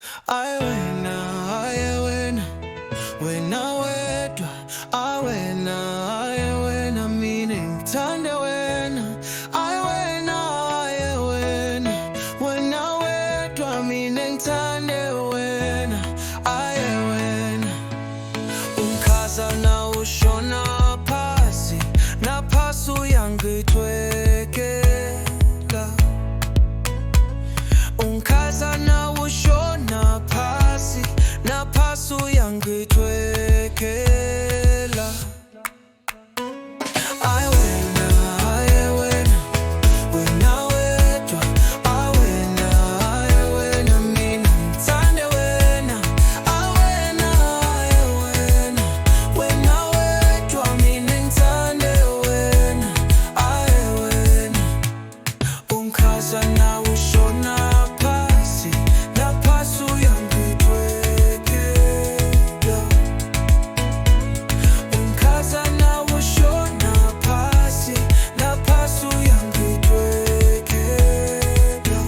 Wena, wena, wena wedwa. Wena, wena, mina ngithanda wena. Wena, wena, wena wedwa, mina ngithanda wena. Wena, ukhazana ushona phasi, naphasi uyangithwekela. Ukhazana ushona phasi, naphasi uyangithwekela. Wena, wena, wena wedwa. Wena, wena, mina ngithanda wena. Wena, wena, wena wedwa, mina ngithanda wena. Wena, ukhazana ushona phasi, naphasi uyangithwekela. Ukhazana ushona phasi, naphasi uyangithwekela.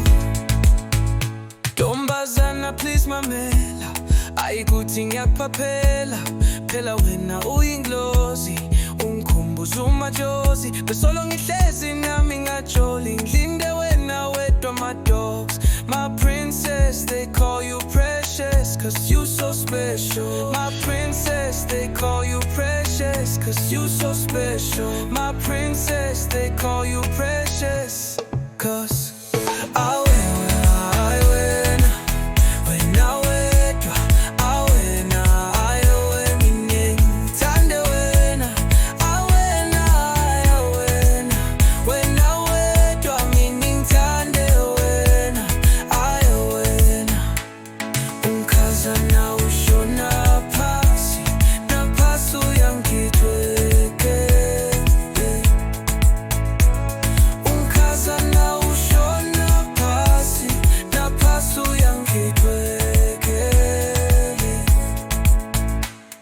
Ntombazana please mamela, ayikuthi ngiyakuphaphela. Phela wena uyingilozi, ungikhumbuza umajozi. Besolo ngihlezi nami ngajoli, ngilinde wena wedwa my dogs. My princess, they call you precious, cause you so special. My princess, they call you precious, cause you so special. My princess, they call you precious, cause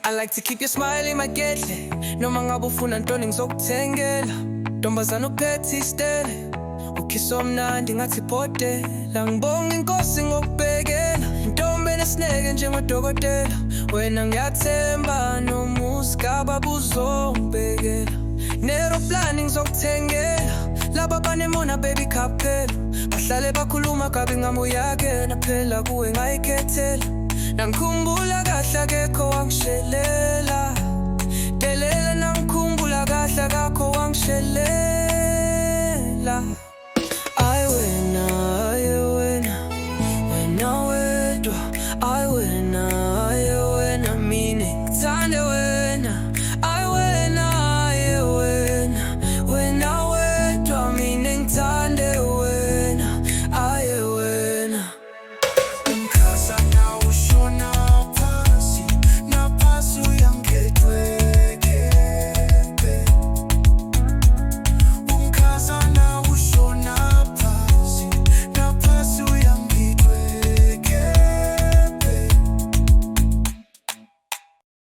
I like to keep you smiling magedle, noma ngabe ufuna ntoni ngizokuthengela. Ntombazana uphethe istele, ukhiso omnandi ngathi bhodela. Ngibonga inkosi ngokubhekela, intombi enesineke njengodokotela. Wena ngiyathemba noma usigaba buzongibhekela. Neroplani ngizokuthengela, laba banemona baby kapela. Bahlale bakhuluma kabi ngami uyakena, phela kuwe ngayikhethela. Nangikhumbula kahle akekho wangishelela, delela nangikhumbula kahle akakho wangishelela. Wena, wena, wena wedwa.